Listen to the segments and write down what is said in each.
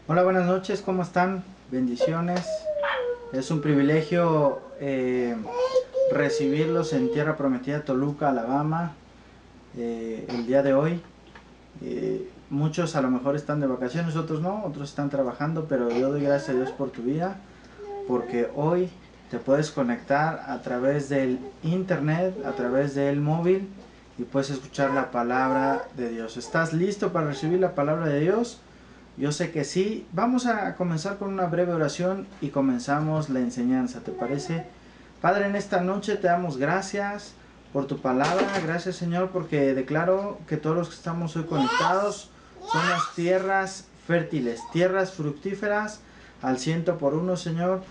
Hola, buenas noches, ¿cómo están? Bendiciones. Es un privilegio recibirlos en Tierra Prometida, Toluca, Alabama, el día de hoy. Muchos a lo mejor están de vacaciones, otros no, otros están trabajando, pero yo doy gracias a Dios por tu vida, porque hoy te puedes conectar a través del internet, a través del móvil y puedes escuchar la palabra de Dios. ¿Estás listo para recibir la palabra de Dios? Yo sé que sí. Vamos a comenzar con una breve oración y comenzamos la enseñanza, ¿te parece? Padre, en esta noche te damos gracias por tu palabra. Gracias, Señor, porque declaro que todos los que estamos hoy conectados somos tierras fértiles, tierras fructíferas al 100 por 1, Señor.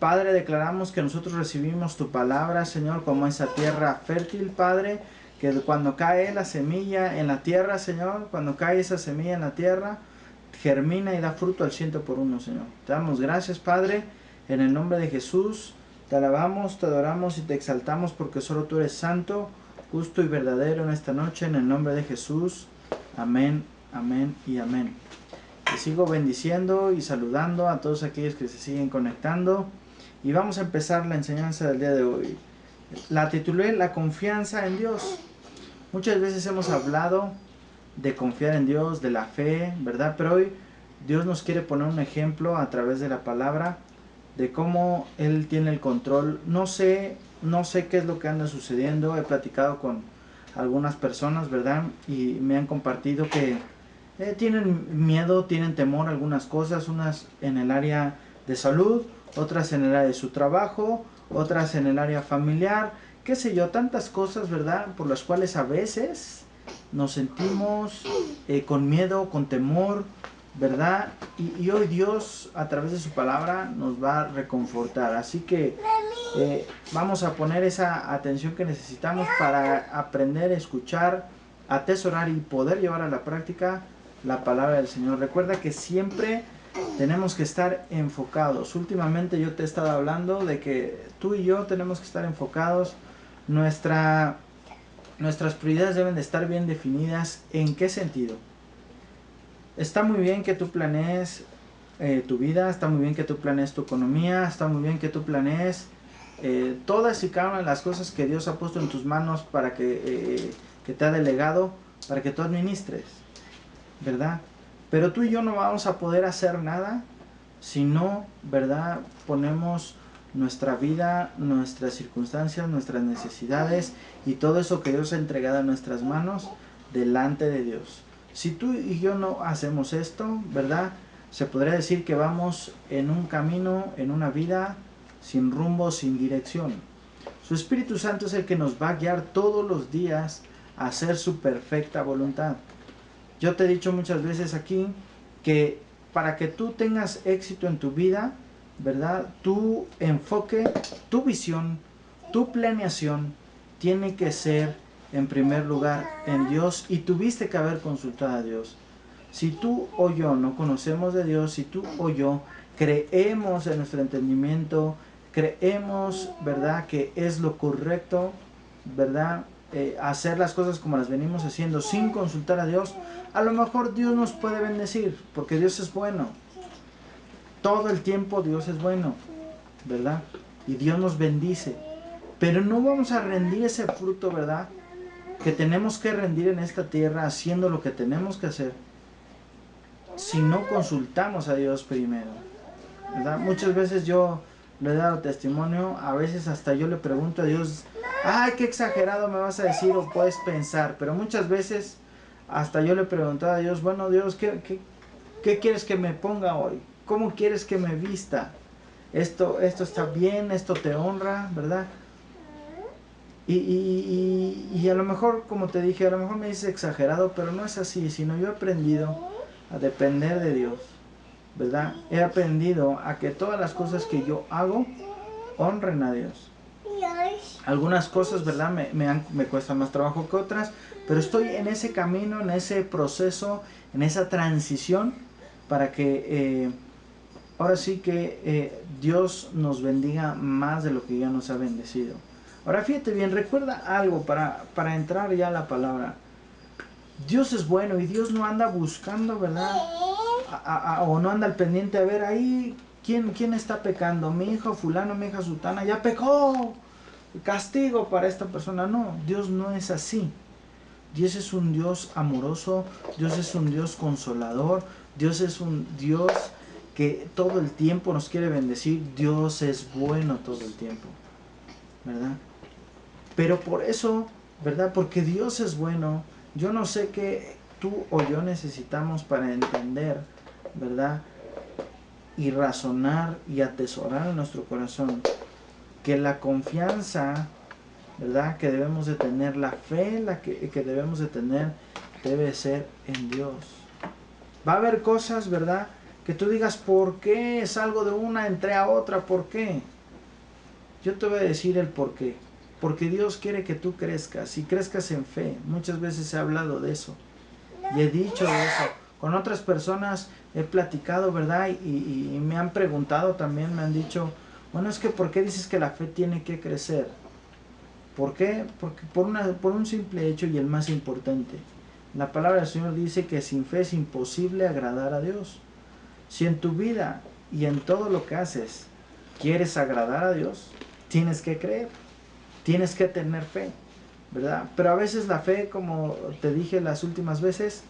Padre, declaramos que nosotros recibimos tu palabra, Señor, como esa tierra fértil, Padre, que cuando cae la semilla en la tierra, Señor, cuando cae esa semilla en la tierra, germina y da fruto al 100 por 1, Señor. Te damos gracias, Padre, en el nombre de Jesús. Te alabamos, te adoramos y te exaltamos porque solo tú eres santo, justo y verdadero en esta noche, en el nombre de Jesús. Amén, amén y amén. Y sigo bendiciendo y saludando a todos aquellos que se siguen conectando. Y vamos a empezar la enseñanza del día de hoy. La titulé La confianza en Dios. Muchas veces hemos hablado de confiar en Dios, de la fe, ¿verdad? Pero hoy Dios nos quiere poner un ejemplo a través de la palabra de cómo Él tiene el control. No sé qué es lo que anda sucediendo. He platicado con algunas personas, ¿verdad? Y me han compartido que tienen miedo, tienen temor a algunas cosas, unas en el área de salud, otras en el área de su trabajo, otras en el área familiar, qué sé yo, tantas cosas, ¿verdad? Por las cuales a veces nos sentimos con miedo, con temor, ¿verdad? Y hoy Dios a través de su palabra nos va a reconfortar. Así que vamos a poner esa atención que necesitamos para aprender, escuchar, atesorar y poder llevar a la práctica la palabra del Señor. Recuerda que siempre tenemos que estar enfocados. Últimamente yo te he estado hablando de que tú y yo tenemos que estar enfocados. Nuestras prioridades deben de estar bien definidas. ¿En qué sentido? Está muy bien que tú planees tu vida, está muy bien que tú planees tu economía, está muy bien que tú planees todas y cada una de las cosas que Dios ha puesto en tus manos para que te ha delegado, para que tú administres, ¿verdad? Pero tú y yo no vamos a poder hacer nada si no, ¿verdad? Ponemos nuestra vida, nuestras circunstancias, nuestras necesidades y todo eso que Dios ha entregado a nuestras manos delante de Dios. Si tú y yo no hacemos esto, ¿verdad? Se podría decir que vamos en un camino, en una vida sin rumbo, sin dirección. Su Espíritu Santo es el que nos va a guiar todos los días a hacer su perfecta voluntad. Yo te he dicho muchas veces aquí que para que tú tengas éxito en tu vida, ¿verdad? Tu enfoque, tu visión, tu planeación tiene que ser en primer lugar en Dios, y tuviste que haber consultado a Dios. Si tú o yo no conocemos de Dios, si tú o yo creemos en nuestro entendimiento, creemos, ¿verdad?, que es lo correcto, ¿verdad?, hacer las cosas como las venimos haciendo sin consultar a Dios, a lo mejor Dios nos puede bendecir, porque Dios es bueno. Todo el tiempo Dios es bueno, ¿verdad? Y Dios nos bendice. Pero no vamos a rendir ese fruto, ¿verdad?, que tenemos que rendir en esta tierra haciendo lo que tenemos que hacer si no consultamos a Dios primero, ¿verdad? Muchas veces yo le he dado testimonio, a veces hasta yo le pregunto a Dios, ay, qué exagerado me vas a decir o puedes pensar, pero muchas veces hasta yo le preguntaba a Dios, bueno Dios, ¿qué quieres que me ponga hoy? ¿Cómo quieres que me vista? Esto está bien, esto te honra, ¿verdad? Y a lo mejor, como te dije, a lo mejor me dices exagerado, pero no es así, sino yo he aprendido a depender de Dios, ¿verdad? He aprendido a que todas las cosas que yo hago honren a Dios. Algunas cosas, ¿verdad?, me cuestan más trabajo que otras, pero estoy en ese camino, en ese proceso, en esa transición para que ahora sí que Dios nos bendiga más de lo que ya nos ha bendecido. Ahora fíjate bien, recuerda algo para entrar ya a la palabra. Dios es bueno y Dios no anda buscando, ¿verdad?, o no anda al pendiente a ver ahí quién está pecando, mi hijo fulano, mi hija sutana, ya pecó, castigo para esta persona. No, Dios no es así. Dios es un Dios amoroso, Dios es un Dios consolador, Dios es un Dios que todo el tiempo nos quiere bendecir. Dios es bueno todo el tiempo, ¿verdad? Pero por eso, ¿verdad? Porque Dios es bueno, yo no sé qué tú o yo necesitamos para entender, ¿verdad? Y razonar y atesorar en nuestro corazón que la confianza, ¿verdad?, que debemos de tener, la fe que debemos de tener, debe ser en Dios. Va a haber cosas, ¿verdad?, que tú digas, ¿por qué salgo de una, entré a otra? ¿Por qué? Yo te voy a decir el por qué. Porque Dios quiere que tú crezcas y crezcas en fe. Muchas veces he hablado de eso y he dicho eso. Con otras personas he platicado, ¿verdad? Y me han preguntado también, me han dicho, bueno, es que ¿por qué dices que la fe tiene que crecer? ¿Por qué? Porque por un simple hecho, y el más importante. La palabra del Señor dice que sin fe es imposible agradar a Dios. Si en tu vida y en todo lo que haces quieres agradar a Dios, tienes que creer, tienes que tener fe, ¿verdad? Pero a veces la fe, como te dije las últimas veces,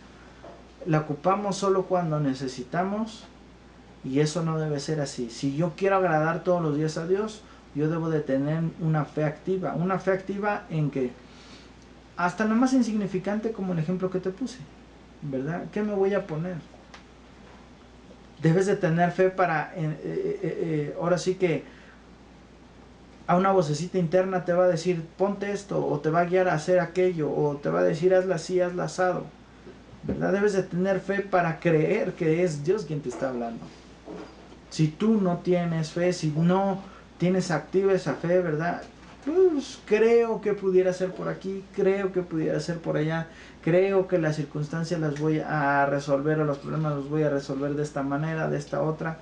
la ocupamos solo cuando necesitamos, y eso no debe ser así. Si yo quiero agradar todos los días a Dios, yo debo de tener una fe activa en que, hasta lo más insignificante como el ejemplo que te puse, ¿verdad? ¿Qué me voy a poner? Debes de tener fe para, ahora sí que a una vocecita interna te va a decir, ponte esto, o te va a guiar a hacer aquello, o te va a decir, hazla así, hazla asado, ¿verdad? Debes de tener fe para creer que es Dios quien te está hablando. Si tú no tienes fe, si no tienes activa esa fe, ¿verdad? Pues creo que pudiera ser por aquí, creo que pudiera ser por allá, creo que las circunstancias las voy a resolver, o los problemas los voy a resolver de esta manera, de esta otra.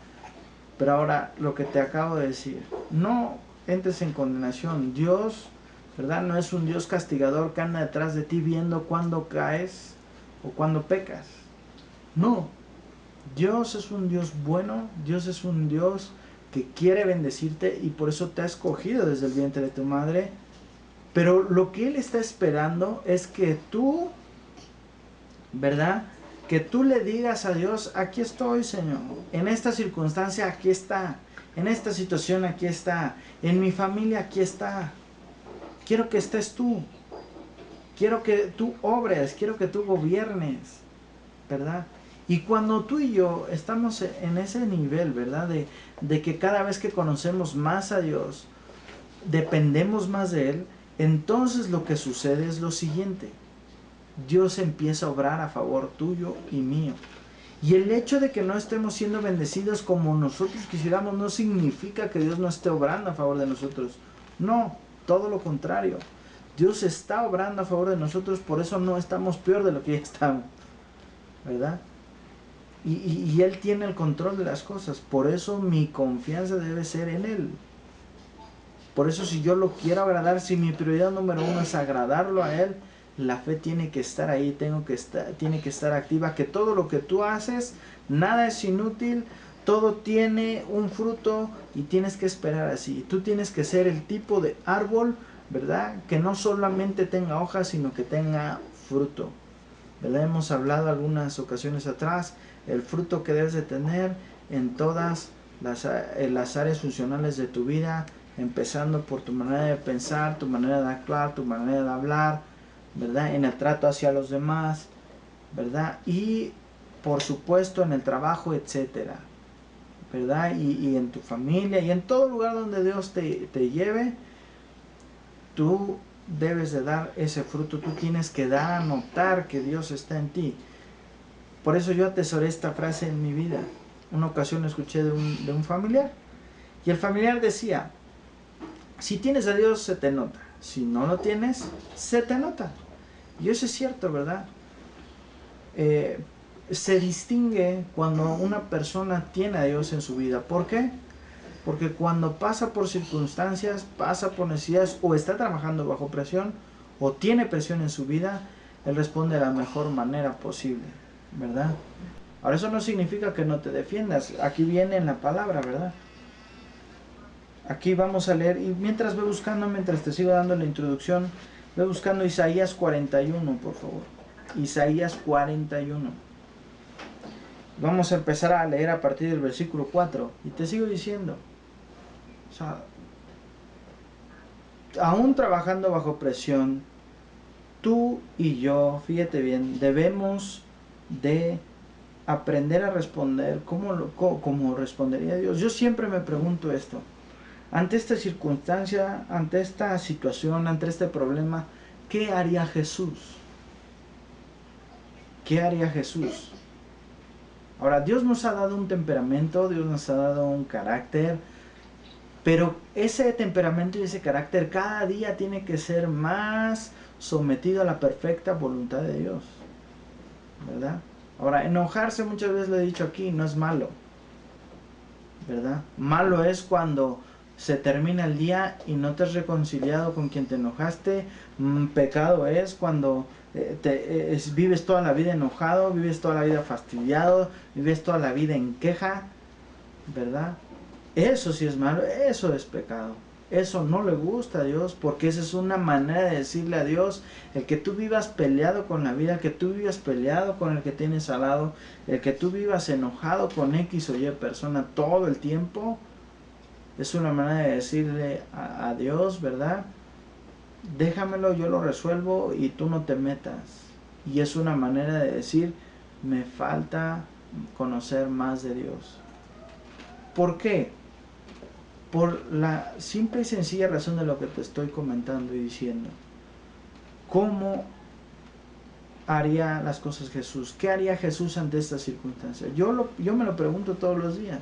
Pero ahora, lo que te acabo de decir, no entres en condenación. Dios, ¿verdad?, no es un Dios castigador que anda detrás de ti viendo cuándo caes o cuándo pecas. No, Dios es un Dios bueno, Dios es un Dios que quiere bendecirte y por eso te ha escogido desde el vientre de tu madre. Pero lo que Él está esperando es que tú, ¿verdad?, que tú le digas a Dios, aquí estoy, Señor, en esta circunstancia aquí está, en esta situación aquí está, en mi familia aquí está. Quiero que estés tú, quiero que tú obres, quiero que tú gobiernes, ¿verdad? Y cuando tú y yo estamos en ese nivel, ¿verdad?, de que cada vez que conocemos más a Dios, dependemos más de Él, entonces lo que sucede es lo siguiente: Dios empieza a obrar a favor tuyo y mío. Y el hecho de que no estemos siendo bendecidos como nosotros quisiéramos no significa que Dios no esté obrando a favor de nosotros. No, todo lo contrario. Dios está obrando a favor de nosotros, por eso no estamos peor de lo que ya estamos, ¿verdad? Y Él tiene el control de las cosas, por eso mi confianza debe ser en Él. Por eso, si yo lo quiero agradar, si mi prioridad número uno es agradarlo a Él, la fe tiene que estar ahí, tiene que estar activa, que todo lo que tú haces, nada es inútil, todo tiene un fruto y tienes que esperar así. Tú tienes que ser el tipo de árbol, ¿verdad?, que no solamente tenga hojas, sino que tenga fruto, ¿verdad? Hemos hablado algunas ocasiones atrás, el fruto que debes de tener en todas las áreas funcionales de tu vida, empezando por tu manera de pensar, tu manera de actuar, tu manera de hablar, ¿verdad?, en el trato hacia los demás, ¿verdad?, y por supuesto en el trabajo, etcétera, ¿verdad?, y en tu familia, y en todo lugar donde Dios te lleve, tú debes de dar ese fruto, tú tienes que dar a notar que Dios está en ti. Por eso yo atesoré esta frase en mi vida. Una ocasión escuché de un familiar, y el familiar decía, si tienes a Dios se te nota, si no lo tienes, se te nota. Y eso es cierto, ¿verdad? Se distingue cuando una persona tiene a Dios en su vida. ¿Por qué? Porque cuando pasa por circunstancias, pasa por necesidades, o está trabajando bajo presión, o tiene presión en su vida, Él responde de la mejor manera posible, ¿verdad? Ahora eso no significa que no te defiendas. Aquí viene en la palabra, ¿verdad? Aquí vamos a leer, y mientras ve buscando, mientras te sigo dando la introducción, ve buscando Isaías 41, por favor. Isaías 41. Vamos a empezar a leer a partir del versículo 4. Y te sigo diciendo, o sea, aún trabajando bajo presión, tú y yo, fíjate bien, debemos de aprender a responder como respondería Dios. Yo siempre me pregunto esto. Ante esta circunstancia, ante esta situación, ante este problema, ¿qué haría Jesús? ¿Qué haría Jesús? Ahora, Dios nos ha dado un temperamento, Dios nos ha dado un carácter, pero ese temperamento y ese carácter cada día tiene que ser más sometido a la perfecta voluntad de Dios, ¿verdad? Ahora, enojarse, muchas veces lo he dicho aquí, no es malo, ¿verdad? Malo es cuando se termina el día y no te has reconciliado con quien te enojaste. Pecado es cuando vives toda la vida enojado, vives toda la vida fastidiado, vives toda la vida en queja, ¿verdad? Eso sí es malo, eso es pecado. Eso no le gusta a Dios, porque esa es una manera de decirle a Dios, el que tú vivas peleado con la vida, el que tú vivas peleado con el que tienes al lado, el que tú vivas enojado con X o Y persona todo el tiempo, es una manera de decirle a Dios, ¿verdad? Déjamelo, yo lo resuelvo y tú no te metas. Y es una manera de decir, me falta conocer más de Dios. ¿Por qué? Por la simple y sencilla razón de lo que te estoy comentando y diciendo. ¿Cómo haría las cosas Jesús? ¿Qué haría Jesús ante esta circunstancia? Yo me lo pregunto todos los días.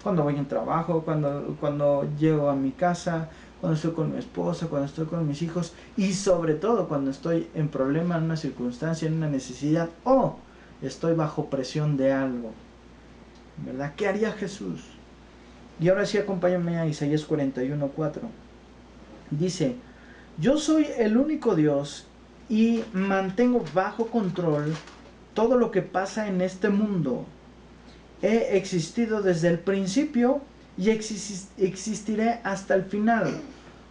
Cuando voy en trabajo, cuando llego a mi casa, cuando estoy con mi esposa, cuando estoy con mis hijos, y sobre todo cuando estoy en problema, en una circunstancia, en una necesidad, o estoy bajo presión de algo, ¿verdad? ¿Qué haría Jesús? Y ahora sí, acompáñame a Isaías 41:4. Dice, yo soy el único Dios y mantengo bajo control todo lo que pasa en este mundo. He existido desde el principio y existiré hasta el final.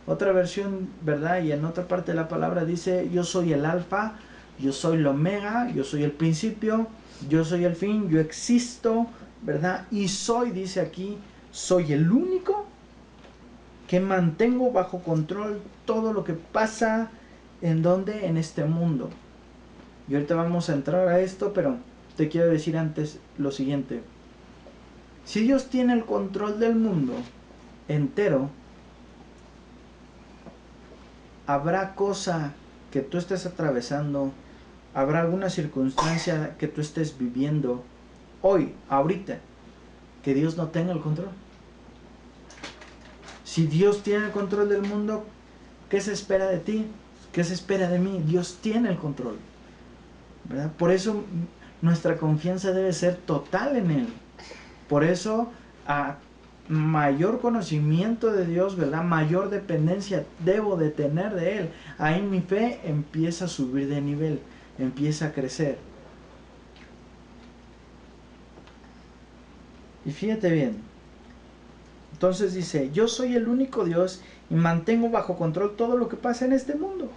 Otra versión, ¿verdad? Y en otra parte de la palabra dice, yo soy el alfa, yo soy el omega, yo soy el principio, yo soy el fin, yo existo, ¿verdad? Y soy, dice aquí, soy el único que mantengo bajo control todo lo que pasa en este mundo. Y ahorita vamos a entrar a esto, pero te quiero decir antes lo siguiente. Si Dios tiene el control del mundo entero, habrá cosa que tú estés atravesando, habrá alguna circunstancia que tú estés viviendo hoy, ahorita, que Dios no tenga el control. Si Dios tiene el control del mundo, ¿qué se espera de ti? ¿Qué se espera de mí? Dios tiene el control, ¿verdad? Por eso nuestra confianza debe ser total en Él. Por eso, a mayor conocimiento de Dios, ¿verdad? Mayor dependencia debo de tener de Él. Ahí mi fe empieza a subir de nivel, empieza a crecer. Y fíjate bien. Entonces dice, yo soy el único Dios y mantengo bajo control todo lo que pasa en este mundo.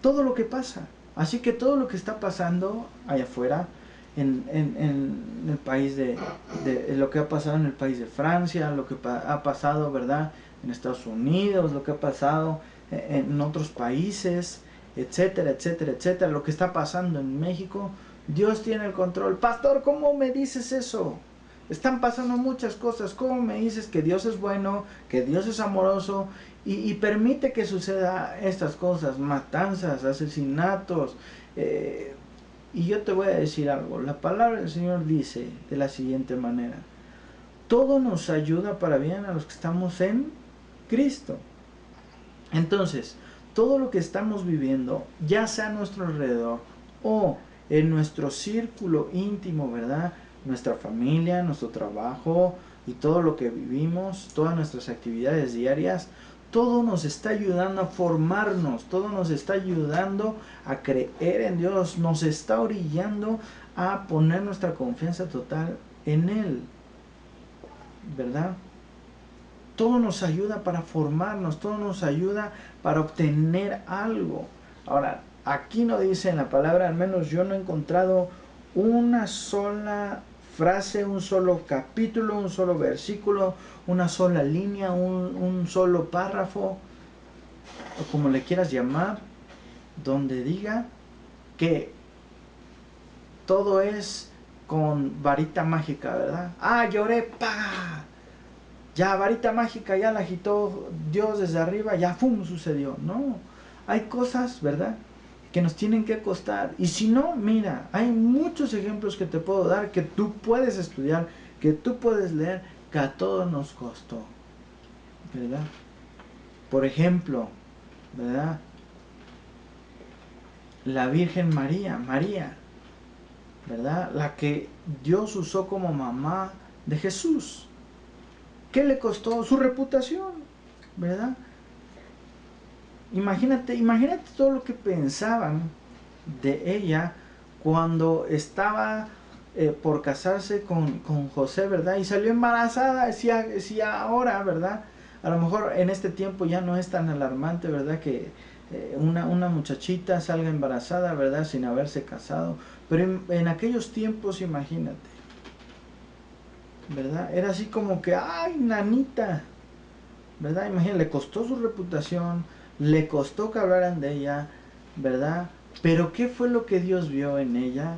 Todo lo que pasa. Así que todo lo que está pasando allá afuera, en el país de lo que ha pasado en el país de Francia, lo que ha pasado, ¿verdad?, en Estados Unidos, lo que ha pasado en otros países, etcétera, etcétera, etcétera, lo que está pasando en México, Dios tiene el control. Pastor, ¿cómo me dices eso? Están pasando muchas cosas. ¿Cómo me dices que Dios es bueno, que Dios es amoroso y permite que suceda estas cosas, matanzas, asesinatos? Y yo te voy a decir algo. La palabra del Señor dice de la siguiente manera: todo nos ayuda para bien a los que estamos en Cristo. Entonces, todo lo que estamos viviendo, ya sea a nuestro alrededor o en nuestro círculo íntimo, ¿verdad?, nuestra familia, nuestro trabajo y todo lo que vivimos, todas nuestras actividades diarias, todo nos está ayudando a formarnos, todo nos está ayudando a creer en Dios, nos está orillando a poner nuestra confianza total en Él, ¿verdad? Todo nos ayuda para formarnos, todo nos ayuda para obtener algo. Ahora, aquí no dice en la palabra, al menos yo no he encontrado una sola frase, un solo capítulo, un solo versículo, una sola línea, un solo párrafo, o como le quieras llamar, donde diga que todo es con varita mágica, ¿verdad? Ah, lloré, ¡pa! Ya, varita mágica, ya la agitó Dios desde arriba, ya, ¡fum!, sucedió. No, hay cosas, ¿verdad?, que nos tienen que costar. Y si no, mira, hay muchos ejemplos que te puedo dar, que tú puedes estudiar, que tú puedes leer, que a todos nos costó, ¿verdad? Por ejemplo, ¿verdad?, la Virgen María, ¿verdad?, la que Dios usó como mamá de Jesús. ¿Qué le costó? Su reputación, ¿verdad? Imagínate todo lo que pensaban de ella cuando estaba por casarse con José, ¿verdad? Y salió embarazada, si ahora, ¿verdad? A lo mejor en este tiempo ya no es tan alarmante, ¿verdad?, que una muchachita salga embarazada, ¿verdad?, sin haberse casado. Pero en aquellos tiempos, imagínate, ¿verdad? Era así como que, ¡ay, nanita!, ¿verdad? Imagínate, le costó su reputación, le costó que hablaran de ella, ¿verdad? Pero ¿qué fue lo que Dios vio en ella?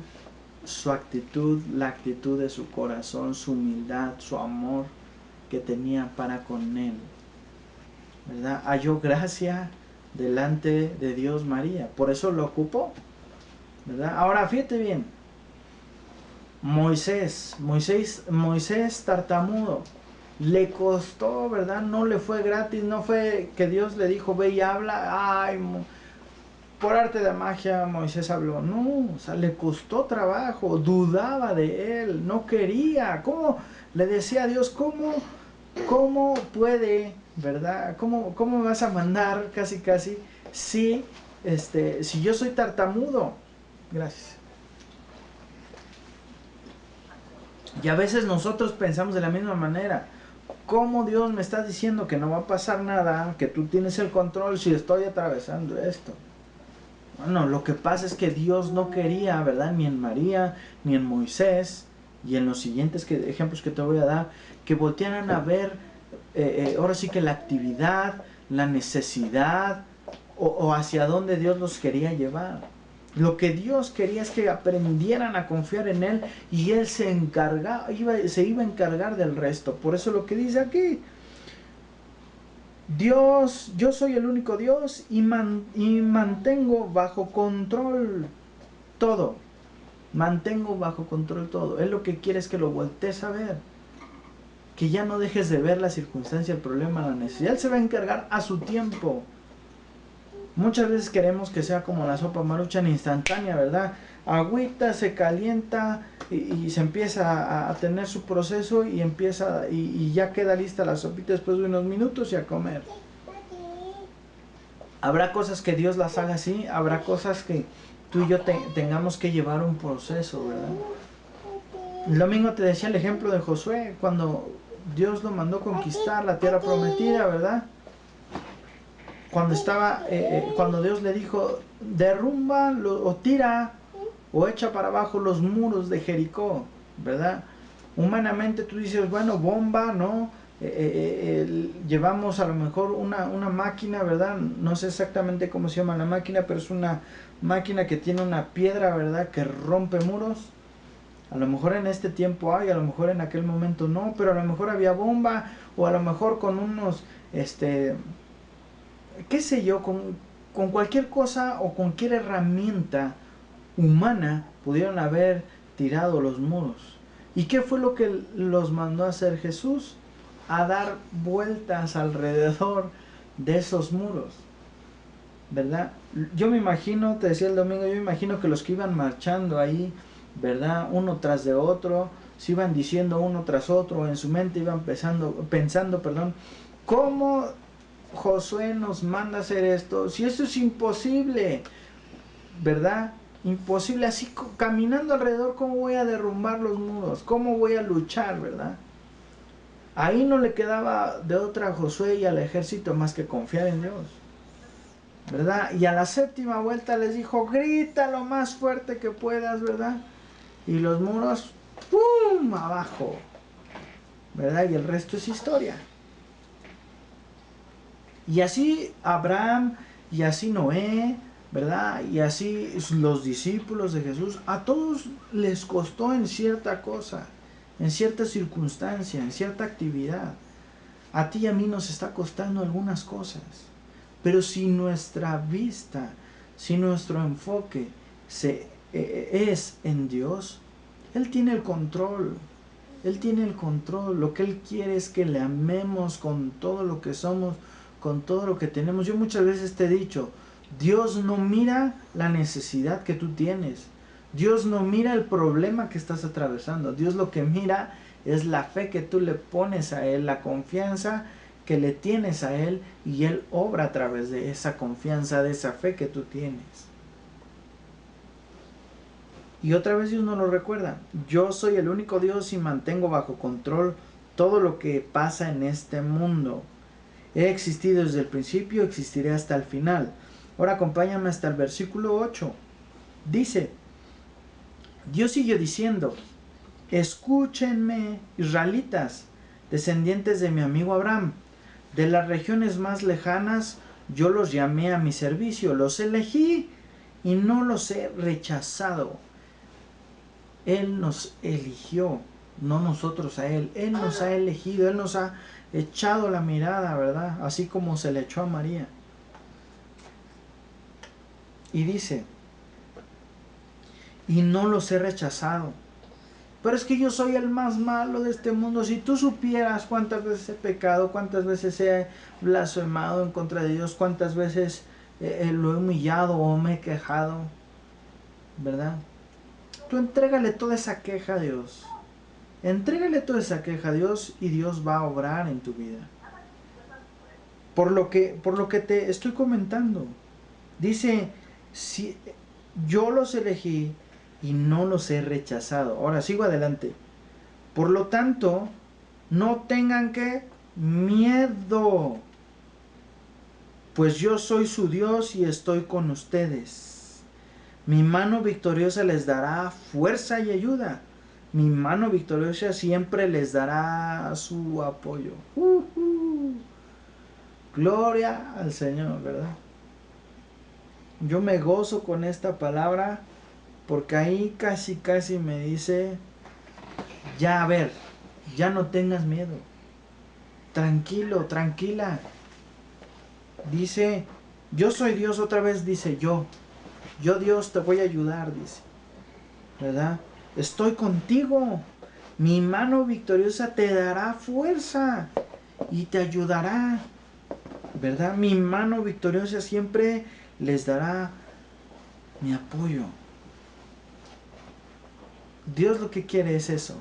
Su actitud, la actitud de su corazón, su humildad, su amor que tenía para con Él, ¿verdad? Halló gracia delante de Dios María, por eso lo ocupó, ¿verdad? Ahora fíjate bien, Moisés tartamudo, le costó, ¿verdad? No le fue gratis, no fue que Dios le dijo, ve y habla, ay, por arte de magia Moisés habló. No, o sea, le costó trabajo, dudaba de él, no quería. ¿Cómo? Le decía a Dios, ¿cómo puede, ¿verdad? ¿Cómo me vas a mandar casi si yo soy tartamudo? Gracias. Y a veces nosotros pensamos de la misma manera. ¿Cómo Dios me está diciendo que no va a pasar nada, que tú tienes el control si estoy atravesando esto? Bueno, lo que pasa es que Dios no quería, ¿verdad?, ni en María, ni en Moisés, y en los siguientes ejemplos que te voy a dar, que voltearan a ver, ahora sí que la actividad, la necesidad, o hacia dónde Dios los quería llevar. Lo que Dios quería es que aprendieran a confiar en Él, y Él se iba a encargar del resto. Por eso lo que dice aquí, Dios, yo soy el único Dios y mantengo bajo control todo. Mantengo bajo control todo. Él lo que quiere es que lo voltees a ver. Que ya no dejes de ver la circunstancia, el problema, la necesidad. Él se va a encargar a su tiempo. Muchas veces queremos que sea como la sopa Maruchan instantánea, ¿verdad? Agüita, se calienta y se empieza a tener su proceso y ya queda lista la sopita después de unos minutos y a comer. Habrá cosas que Dios las haga así, habrá cosas que tú y yo tengamos que llevar un proceso, ¿verdad? El domingo te decía el ejemplo de Josué, cuando Dios lo mandó conquistar la tierra prometida, ¿verdad? Cuando Dios le dijo, derrumba o tira o echa para abajo los muros de Jericó, ¿verdad? Humanamente tú dices, bueno, bomba, ¿no? Llevamos a lo mejor una máquina, ¿verdad? No sé exactamente cómo se llama la máquina, pero es una máquina que tiene una piedra, ¿verdad?, que rompe muros. A lo mejor en este tiempo hay, a lo mejor en aquel momento no, pero a lo mejor había bomba, o a lo mejor con unos, qué sé yo, con cualquier cosa o cualquier herramienta humana pudieron haber tirado los muros. ¿Y qué fue lo que los mandó a hacer Jesús? A dar vueltas alrededor de esos muros, ¿verdad? Yo me imagino, te decía el domingo, yo me imagino que los que iban marchando ahí, ¿verdad?, uno tras de otro, se iban diciendo uno tras otro, en su mente iban pensando, ¿cómo Josué nos manda a hacer esto? Si eso es imposible, ¿verdad? Imposible, así caminando alrededor, ¿cómo voy a derrumbar los muros? ¿Cómo voy a luchar, verdad? Ahí no le quedaba de otra a Josué y al ejército más que confiar en Dios, ¿verdad? Y a la séptima vuelta les dijo, grita lo más fuerte que puedas, ¿verdad? Y los muros, ¡pum!, abajo, ¿verdad? Y el resto es historia. Y así Abraham, y así Noé, ¿verdad? Y así los discípulos de Jesús, a todos les costó en cierta cosa, en cierta circunstancia, en cierta actividad. A ti y a mí nos está costando algunas cosas, pero si nuestra vista, si nuestro enfoque es en Dios, Él tiene el control. Él tiene el control. Lo que Él quiere es que le amemos con todo lo que somos, con todo lo que tenemos. Yo muchas veces te he dicho, Dios no mira la necesidad que tú tienes. Dios no mira el problema que estás atravesando. Dios lo que mira es la fe que tú le pones a Él, la confianza que le tienes a Él, y Él obra a través de esa confianza, de esa fe que tú tienes. Y otra vez Dios nos lo recuerda, yo soy el único Dios y mantengo bajo control todo lo que pasa en este mundo. He existido desde el principio, existiré hasta el final. Ahora acompáñame hasta el versículo 8. Dice, Dios siguió diciendo, escúchenme, israelitas, descendientes de mi amigo Abraham. De las regiones más lejanas yo los llamé a mi servicio, los elegí y no los he rechazado. Él nos eligió, no nosotros a Él. Él nos ha elegido, Él nos ha echado la mirada, ¿verdad? Así como se le echó a María. Y dice, y no los he rechazado. Pero es que yo soy el más malo de este mundo. Si tú supieras cuántas veces he pecado, cuántas veces he blasfemado en contra de Dios, cuántas veces lo he humillado o me he quejado, ¿verdad? Tú entrégale toda esa queja a Dios. Entrégale toda esa queja a Dios y Dios va a obrar en tu vida. Por lo que te estoy comentando. Dice, si yo los elegí y no los he rechazado. Ahora sigo adelante. Por lo tanto, no tengan que miedo, pues yo soy su Dios y estoy con ustedes. Mi mano victoriosa les dará fuerza y ayuda. Mi mano victoriosa siempre les dará su apoyo. Gloria al Señor, ¿verdad? Yo me gozo con esta palabra porque ahí casi me dice, ya, a ver, ya no tengas miedo. Tranquilo, tranquila. Dice, yo soy Dios, otra vez dice yo Dios te voy a ayudar, dice, ¿verdad? Estoy contigo. Mi mano victoriosa te dará fuerza y te ayudará, ¿verdad? Mi mano victoriosa siempre les dará mi apoyo. Dios lo que quiere es eso.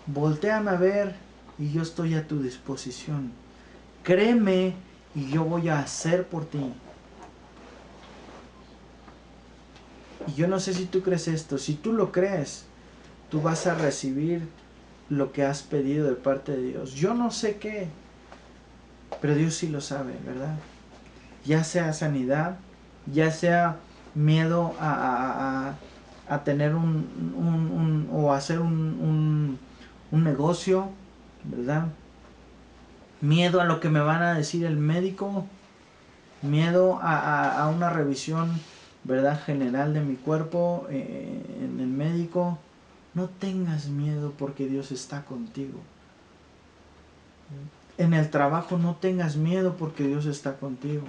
Voltéame a ver y yo estoy a tu disposición. Créeme y yo voy a hacer por ti. Y yo no sé si tú crees esto. Si tú lo crees, tú vas a recibir lo que has pedido de parte de Dios. Yo no sé qué, pero Dios sí lo sabe, ¿verdad? Ya sea sanidad, ya sea miedo a tener o hacer un negocio, ¿verdad? Miedo a lo que me van a decir el médico, miedo a una revisión, ¿verdad?, general de mi cuerpo en el médico. No tengas miedo porque Dios está contigo. En el trabajo no tengas miedo porque Dios está contigo.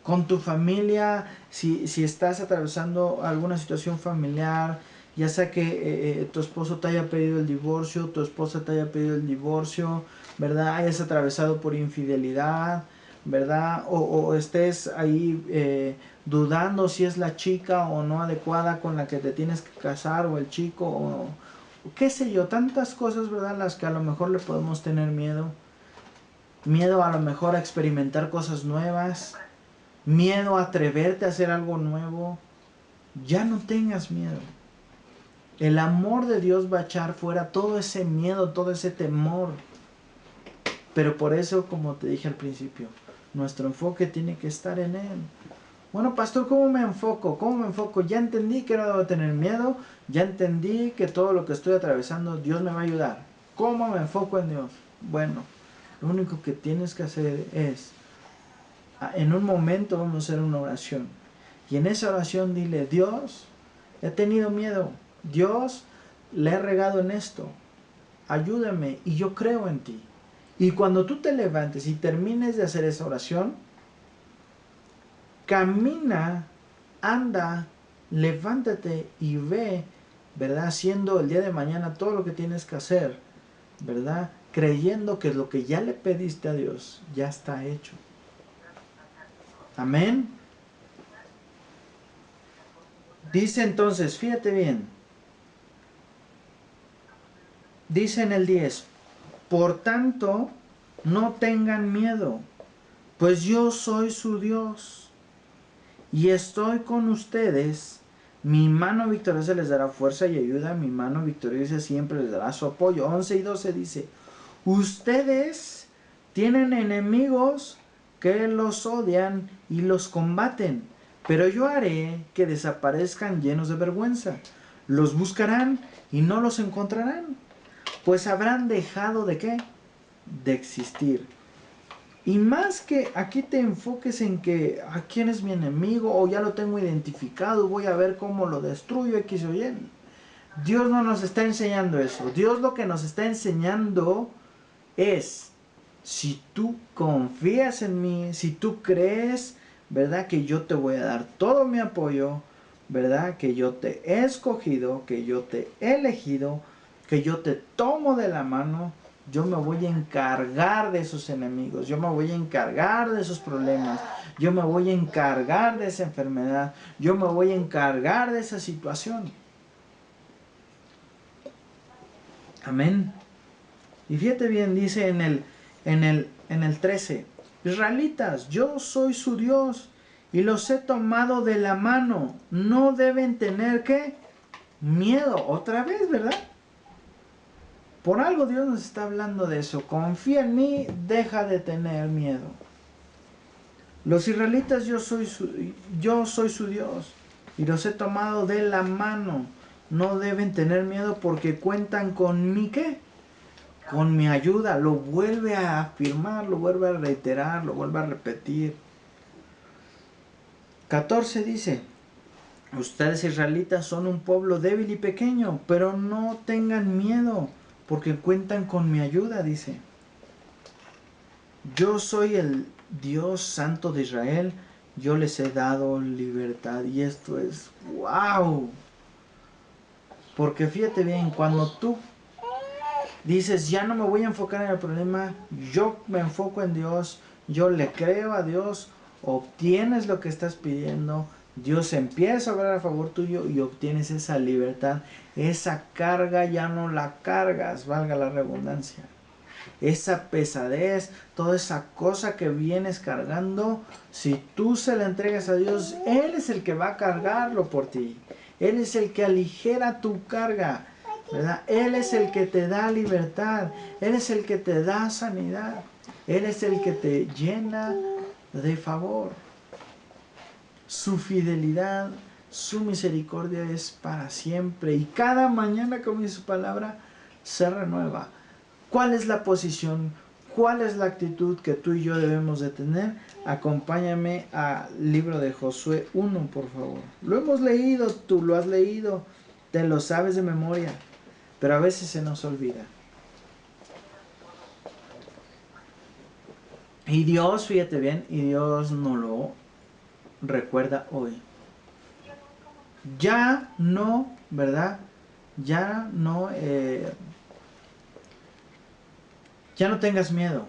Con tu familia, si estás atravesando alguna situación familiar, ya sea que tu esposo te haya pedido el divorcio, tu esposa te haya pedido el divorcio, ¿verdad? Hayas atravesado por infidelidad, ¿verdad? O estés ahí dudando si es la chica o no adecuada con la que te tienes que casar, o el chico, o qué sé yo, tantas cosas, ¿verdad?, las que a lo mejor le podemos tener miedo. Miedo a lo mejor a experimentar cosas nuevas. Miedo a atreverte a hacer algo nuevo. Ya no tengas miedo. El amor de Dios va a echar fuera todo ese miedo, todo ese temor. Pero por eso, como te dije al principio, nuestro enfoque tiene que estar en Él. Bueno, pastor, ¿cómo me enfoco? ¿Cómo me enfoco? Ya entendí que no debo tener miedo. Ya entendí que todo lo que estoy atravesando, Dios me va a ayudar. ¿Cómo me enfoco en Dios? Bueno, lo único que tienes que hacer es, en un momento vamos a hacer una oración. Y en esa oración dile, Dios, he tenido miedo. Dios, le he regado en esto. Ayúdame y yo creo en ti. Y cuando tú te levantes y termines de hacer esa oración, camina, anda, levántate y ve, ¿verdad? Haciendo el día de mañana todo lo que tienes que hacer, ¿verdad? Creyendo que lo que ya le pediste a Dios ya está hecho. Amén. Dice entonces, fíjate bien, dice en el 10, por tanto, no tengan miedo, pues yo soy su Dios y estoy con ustedes. Mi mano victoriosa les dará fuerza y ayuda. Mi mano victoriosa siempre les dará su apoyo. 11 y 12 dice, ustedes tienen enemigos que los odian y los combaten, pero yo haré que desaparezcan llenos de vergüenza. Los buscarán y no los encontrarán, pues habrán dejado de ¿qué? De existir. Y más que aquí te enfoques en que a quién es mi enemigo o ya lo tengo identificado, voy a ver cómo lo destruyo, X o Y. Dios no nos está enseñando eso. Dios lo que nos está enseñando es, si tú confías en mí, si tú crees, ¿verdad? Que yo te voy a dar todo mi apoyo, ¿verdad? Que yo te he escogido, que yo te he elegido, que yo te tomo de la mano. Yo me voy a encargar de esos enemigos, yo me voy a encargar de esos problemas, yo me voy a encargar de esa enfermedad, yo me voy a encargar de esa situación. Amén. Y fíjate bien, dice en el 13, Israelitas, yo soy su Dios y los he tomado de la mano. No deben tener ¿qué? Miedo. Otra vez, ¿verdad? Por algo Dios nos está hablando de eso. Confía en mí, deja de tener miedo. Los israelitas, yo soy su Dios y los he tomado de la mano. No deben tener miedo porque cuentan con mi ¿qué? Con mi ayuda. Lo vuelve a afirmar, lo vuelve a reiterar, lo vuelve a repetir. 14 dice, ustedes israelitas son un pueblo débil y pequeño, pero no tengan miedo porque cuentan con mi ayuda, dice. Yo soy el Dios santo de Israel, yo les he dado libertad. Y esto es wow. Porque fíjate bien, cuando tú dices, ya no me voy a enfocar en el problema, yo me enfoco en Dios, yo le creo a Dios, obtienes lo que estás pidiendo, Dios empieza a obrar a favor tuyo y obtienes esa libertad. Esa carga ya no la cargas, valga la redundancia. Esa pesadez, toda esa cosa que vienes cargando, si tú se la entregas a Dios, Él es el que va a cargarlo por ti. Él es el que aligera tu carga, ¿verdad? Él es el que te da libertad. Él es el que te da sanidad. Él es el que te llena de favor. Su fidelidad, su misericordia es para siempre. Y cada mañana, como dice su palabra, se renueva. ¿Cuál es la posición? ¿Cuál es la actitud que tú y yo debemos de tener? Acompáñame al libro de Josué 1, por favor. Lo hemos leído, tú lo has leído, te lo sabes de memoria, pero a veces se nos olvida. Y Dios, fíjate bien, y Dios nos lo recuerda hoy. Ya no, ¿verdad? Ya no tengas miedo.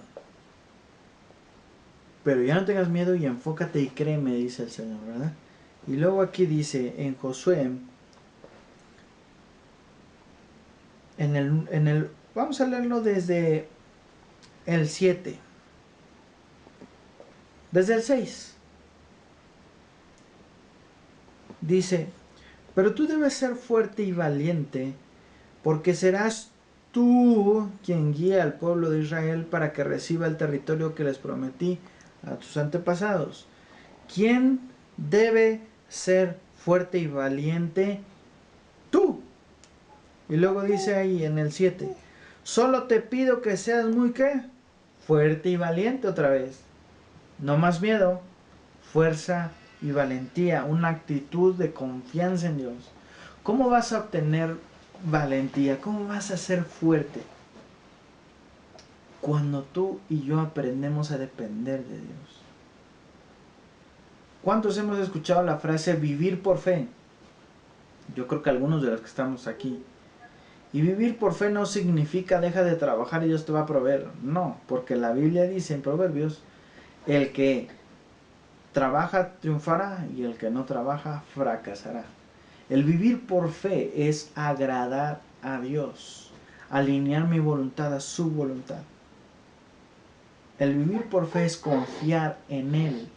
Pero ya no tengas miedo y enfócate y créeme, dice el Señor, ¿verdad? Y luego aquí dice en Josué, vamos a leerlo desde el 7, desde el 6. Dice, Pero tú debes ser fuerte y valiente, porque serás tú quien guía al pueblo de Israel para que reciba el territorio que les prometí a tus antepasados. ¿Quién debe ser fuerte y valiente? Tú. Y luego dice ahí en el 7, solo te pido que seas muy ¿qué? Fuerte y valiente otra vez. No más miedo, fuerza y valentía, una actitud de confianza en Dios. ¿Cómo vas a obtener valentía? ¿Cómo vas a ser fuerte? Cuando tú y yo aprendemos a depender de Dios. ¿Cuántos hemos escuchado la frase vivir por fe? Yo creo que algunos de los que estamos aquí. Y vivir por fe no significa deja de trabajar y Dios te va a proveer. No, porque la Biblia dice en Proverbios, el que trabaja triunfará y el que no trabaja fracasará. El vivir por fe es agradar a Dios, alinear mi voluntad a su voluntad. El vivir por fe es confiar en Él,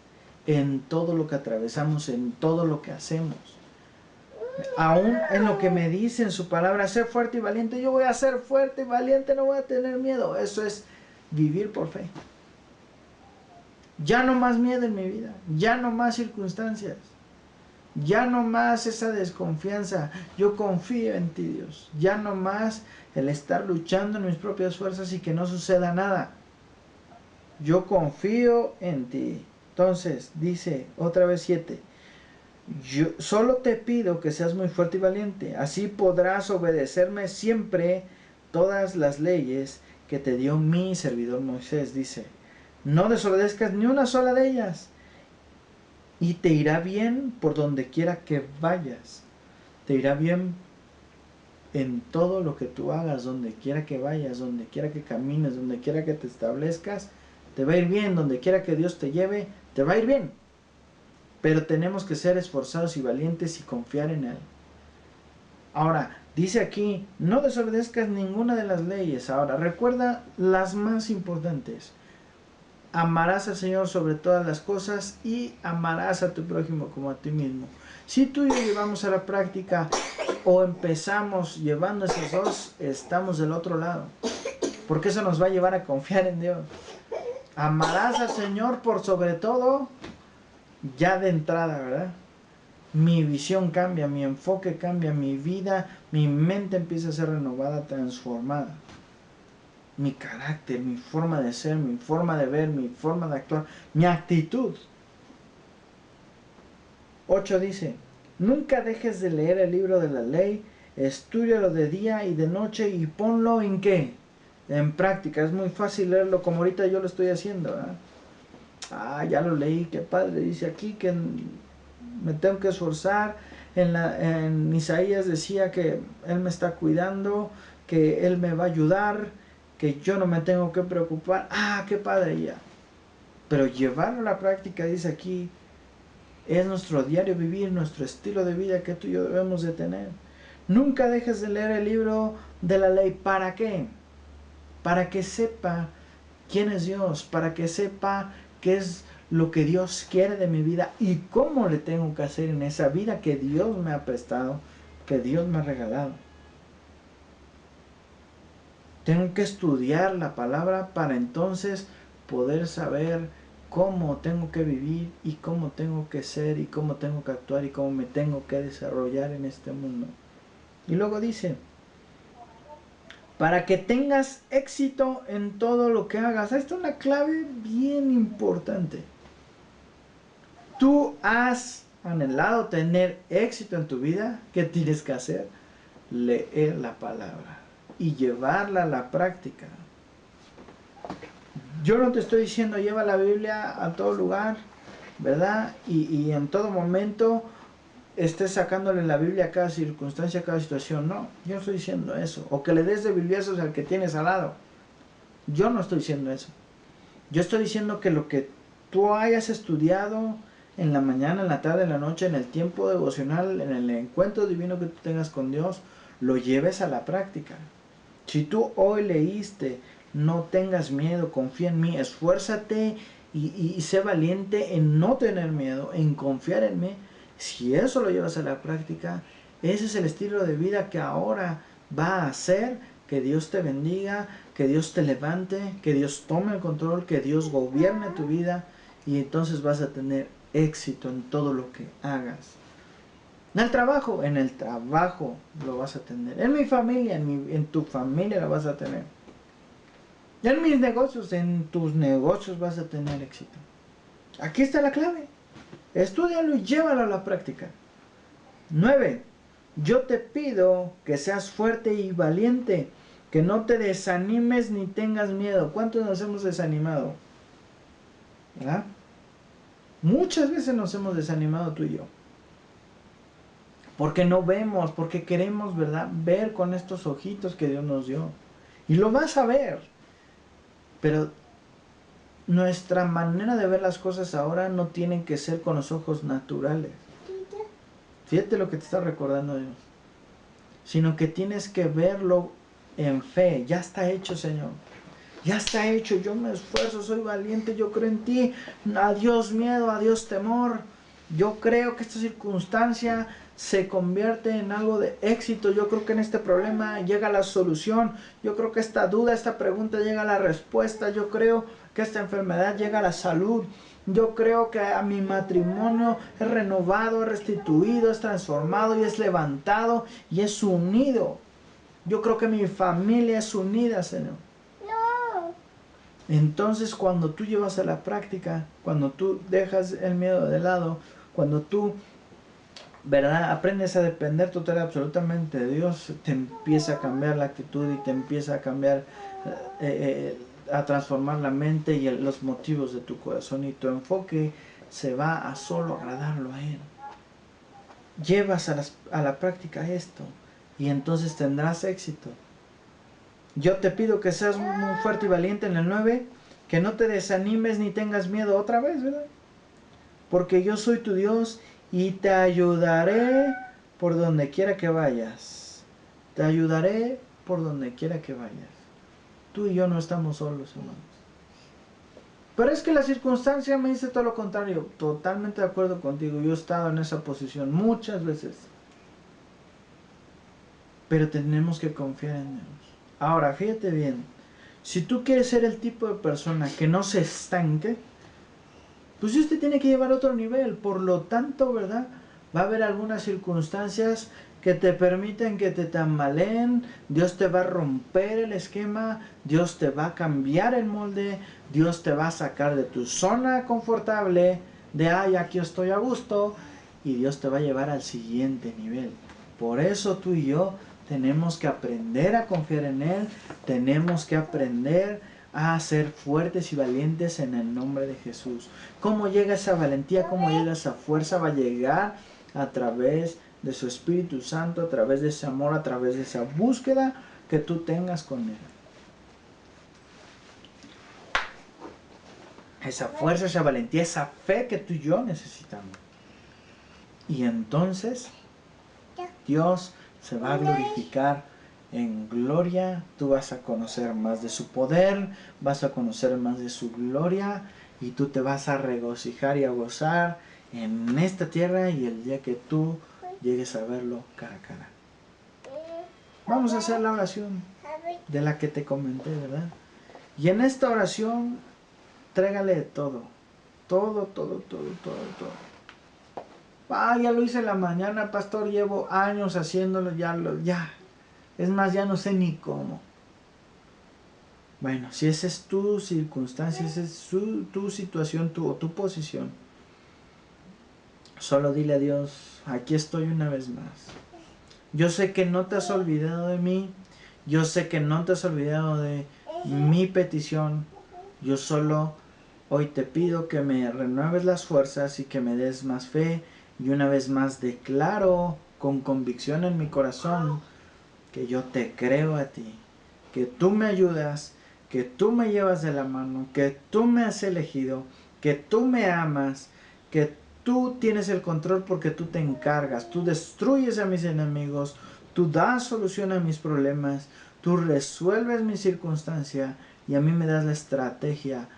en todo lo que atravesamos, en todo lo que hacemos. Aún en lo que me dice en su palabra, ser fuerte y valiente, yo voy a ser fuerte y valiente, no voy a tener miedo. Eso es vivir por fe. Ya no más miedo en mi vida, ya no más circunstancias, ya no más esa desconfianza. Yo confío en ti, Dios. Ya no más el estar luchando en mis propias fuerzas y que no suceda nada. Yo confío en ti. Entonces, dice otra vez 7. Yo solo te pido que seas muy fuerte y valiente. Así podrás obedecerme siempre todas las leyes que te dio mi servidor Moisés. Dice, no desobedezcas ni una sola de ellas. Y te irá bien por donde quiera que vayas. Te irá bien en todo lo que tú hagas, donde quiera que vayas, donde quiera que camines, donde quiera que te establezcas. Te va a ir bien, donde quiera que Dios te lleve, te va a ir bien. Pero tenemos que ser esforzados y valientes y confiar en Él. Ahora, dice aquí, no desobedezcas ninguna de las leyes. Ahora, recuerda las más importantes. Amarás al Señor sobre todas las cosas y amarás a tu prójimo como a ti mismo. Si tú y yo llevamos a la práctica o empezamos llevando esos dos, estamos del otro lado. Porque eso nos va a llevar a confiar en Dios. Amarás al Señor por sobre todo, ya de entrada, ¿verdad? Mi visión cambia, mi enfoque cambia, mi vida, mi mente empieza a ser renovada, transformada. Mi carácter, mi forma de ser, mi forma de ver, mi forma de actuar, mi actitud. 8 dice, nunca dejes de leer el libro de la ley, estúdialo de día y de noche y ponlo en ¿qué? En práctica. Es muy fácil leerlo como ahorita yo lo estoy haciendo, ¿verdad? Ya lo leí, qué padre, dice aquí que me tengo que esforzar. En Isaías decía que Él me está cuidando, que Él me va a ayudar, que yo no me tengo que preocupar. Qué padre ya. Pero llevarlo a la práctica, dice aquí, es nuestro diario vivir, nuestro estilo de vida que tú y yo debemos de tener. Nunca dejes de leer el libro de la ley. ¿Para qué? Para que sepa quién es Dios, para que sepa qué es lo que Dios quiere de mi vida y cómo le tengo que hacer en esa vida que Dios me ha prestado, que Dios me ha regalado. Tengo que estudiar la palabra para entonces poder saber cómo tengo que vivir y cómo tengo que ser y cómo tengo que actuar y cómo me tengo que desarrollar en este mundo. Y luego dice, para que tengas éxito en todo lo que hagas. Esta es una clave bien importante. Tú has anhelado tener éxito en tu vida. ¿Qué tienes que hacer? Leer la palabra y llevarla a la práctica. Yo no te estoy diciendo lleva la Biblia a todo lugar, ¿verdad? Y en todo momento estés sacándole la Biblia a cada circunstancia, a cada situación. No, yo no estoy diciendo eso. O que le des de bibliazos al que tienes al lado. Yo no estoy diciendo eso. Yo estoy diciendo que lo que tú hayas estudiado en la mañana, en la tarde, en la noche, en el tiempo devocional, en el encuentro divino que tú tengas con Dios, lo lleves a la práctica. Si tú hoy leíste, no tengas miedo, confía en mí, esfuérzate y sé valiente en no tener miedo, en confiar en mí. Si eso lo llevas a la práctica, Ese es el estilo de vida que ahora va a hacer que Dios te bendiga, que Dios te levante, que Dios tome el control, que Dios gobierne tu vida, y entonces vas a tener éxito en todo lo que hagas. En el trabajo lo vas a tener. En mi familia, en tu familia lo vas a tener. En mis negocios, en tus negocios vas a tener éxito. Aquí está la clave. Estúdialo y llévalo a la práctica. 9. Yo te pido que seas fuerte y valiente, que no te desanimes ni tengas miedo. ¿Cuántos nos hemos desanimado? ¿Verdad? Muchas veces nos hemos desanimado tú y yo. Porque no vemos, porque queremos, ¿verdad?, ver con estos ojitos que Dios nos dio. Y lo vas a ver. Pero nuestra manera de ver las cosas ahora no tienen que ser con los ojos naturales. Fíjate lo que te está recordando Dios. Sino que tienes que verlo en fe. Ya está hecho, Señor. Ya está hecho. Yo me esfuerzo, soy valiente, yo creo en ti. Adiós miedo, adiós temor. Yo creo que esta circunstancia se convierte en algo de éxito. Yo creo que en este problema llega la solución. Yo creo que esta duda, esta pregunta llega a la respuesta. Yo creo que esta enfermedad llega a la salud. Yo creo que a mi matrimonio es renovado, es restituido, es transformado y es levantado y es unido. Yo creo que mi familia es unida, Señor. Entonces, cuando tú llevas a la práctica, cuando tú dejas el miedo de lado, cuando tú, ¿verdad?, aprendes a depender total y absolutamente de Dios, te empieza a cambiar la actitud y te empieza a cambiar, a transformar la mente y los motivos de tu corazón, y tu enfoque se va a solo agradarlo a Él. Llevas a la práctica esto y entonces tendrás éxito. Yo te pido que seas muy fuerte y valiente en el 9, que no te desanimes ni tengas miedo otra vez, ¿verdad? Porque yo soy tu Dios y te ayudaré por donde quiera que vayas. Te ayudaré por donde quiera que vayas. Tú y yo no estamos solos, hermanos. Pero es que la circunstancia me dice todo lo contrario. Totalmente de acuerdo contigo. Yo he estado en esa posición muchas veces. Pero tenemos que confiar en Dios. Ahora, fíjate bien. Si tú quieres ser el tipo de persona que no se estanque, pues Dios te tiene que llevar a otro nivel. Por lo tanto, ¿verdad?, va a haber algunas circunstancias que te permiten que te tambaleen. Dios te va a romper el esquema. Dios te va a cambiar el molde. Dios te va a sacar de tu zona confortable, de ay, aquí estoy a gusto, y Dios te va a llevar al siguiente nivel. Por eso tú y yo tenemos que aprender a confiar en Él. Tenemos que aprender a ser fuertes y valientes en el nombre de Jesús. ¿Cómo llega esa valentía? ¿Cómo llega esa fuerza? Va a llegar a través de su Espíritu Santo, a través de ese amor, a través de esa búsqueda que tú tengas con Él. Esa fuerza, esa valentía, esa fe que tú y yo necesitamos. Y entonces Dios se va a glorificar en gloria. Tú vas a conocer más de su poder, vas a conocer más de su gloria, y tú te vas a regocijar y a gozar en esta tierra y el día que tú llegues a verlo cara a cara. Vamos a hacer la oración de la que te comenté, ¿verdad? Y en esta oración trégale todo. Todo. Ah, ya lo hice en la mañana, pastor, llevo años haciéndolo, ya. Es más, ya no sé ni cómo. Bueno, si esa es tu circunstancia, esa es tu situación, tu posición, solo dile a Dios, aquí estoy una vez más. Yo sé que no te has olvidado de mí, yo sé que no te has olvidado de mi petición. Yo solo hoy te pido que me renueves las fuerzas y que me des más fe, y una vez más declaro con convicción en mi corazón que yo te creo a ti, que tú me ayudas, que tú me llevas de la mano, que tú me has elegido, que tú me amas, que tú tienes el control porque tú te encargas, tú destruyes a mis enemigos, tú das solución a mis problemas, tú resuelves mi circunstancia y a mí me das la estrategia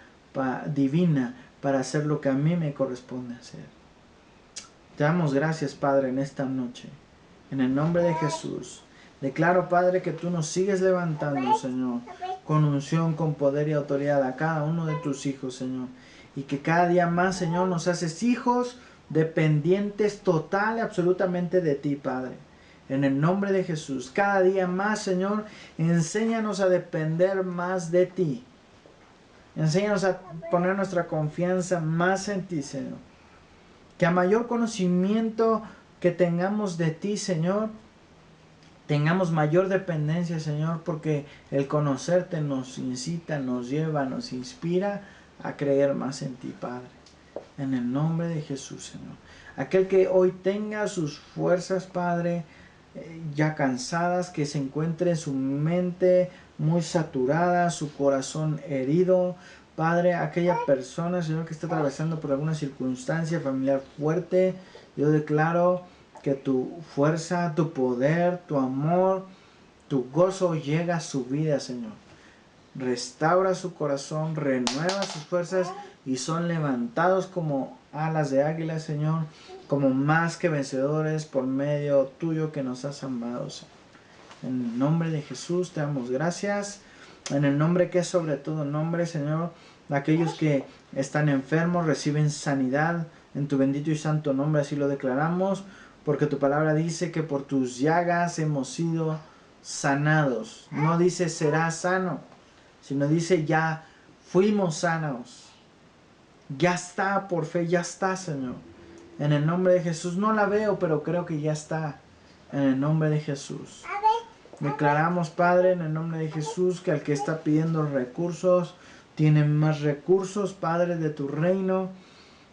divina para hacer lo que a mí me corresponde hacer. Te damos gracias, Padre, en esta noche. En el nombre de Jesús. Declaro, Padre, que tú nos sigues levantando, Señor, con unción, con poder y autoridad a cada uno de tus hijos, Señor. Y que cada día más, Señor, nos haces hijos dependientes total y absolutamente de ti, Padre. En el nombre de Jesús. Cada día más, Señor, enséñanos a depender más de ti. Enséñanos a poner nuestra confianza más en ti, Señor. Que a mayor conocimiento que tengamos de ti, Señor, tengamos mayor dependencia, Señor, porque el conocerte nos incita, nos lleva, nos inspira a creer más en ti, Padre. En el nombre de Jesús, Señor. Aquel que hoy tenga sus fuerzas, Padre, ya cansadas, que se encuentre su mente muy saturada, su corazón herido, Padre, aquella persona, Señor, que está atravesando por alguna circunstancia familiar fuerte, yo declaro que tu fuerza, tu poder, tu amor, tu gozo llega a su vida, Señor. Restaura su corazón, renueva sus fuerzas y son levantados como alas de águila, Señor, como más que vencedores por medio tuyo que nos has amado, Señor. En el nombre de Jesús te damos gracias. En el nombre que es sobre todo nombre, Señor, aquellos que están enfermos reciben sanidad. En tu bendito y santo nombre así lo declaramos, porque tu palabra dice que por tus llagas hemos sido sanados. No dice será sano, sino dice ya fuimos sanos. Ya está, por fe, ya está, Señor. En el nombre de Jesús, no la veo, pero creo que ya está. En el nombre de Jesús. Declaramos, Padre, en el nombre de Jesús, que al que está pidiendo recursos, tiene más recursos, Padre, de tu reino.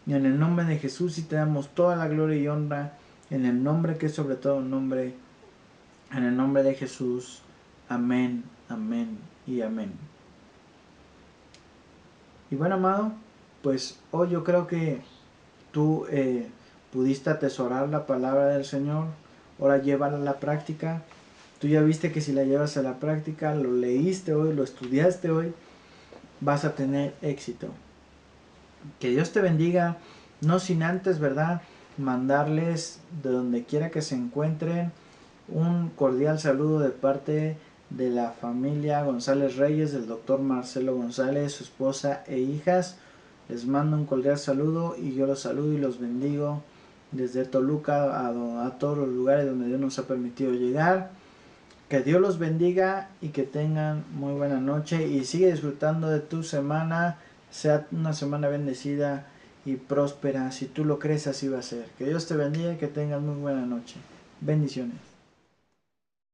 Y en el nombre de Jesús, y te damos toda la gloria y honra, en el nombre que es sobre todo nombre, en el nombre de Jesús. Amén, amén y amén. Y bueno, amado, pues hoy yo creo que tú pudiste atesorar la palabra del Señor. Ahora llévala a la práctica. Tú ya viste que si la llevas a la práctica, lo leíste hoy, lo estudiaste hoy, vas a tener éxito. Que Dios te bendiga, no sin antes, ¿verdad?, mandarles de donde quiera que se encuentren un cordial saludo de parte de la familia González Reyes, del doctor Marcelo González, su esposa e hijas. Les mando un cordial saludo y yo los saludo y los bendigo desde Toluca a todos los lugares donde Dios nos ha permitido llegar. Que Dios los bendiga y que tengan muy buena noche y sigue disfrutando de tu semana. Sea una semana bendecida y próspera. Si tú lo crees, así va a ser. Que Dios te bendiga y que tengas muy buena noche. Bendiciones.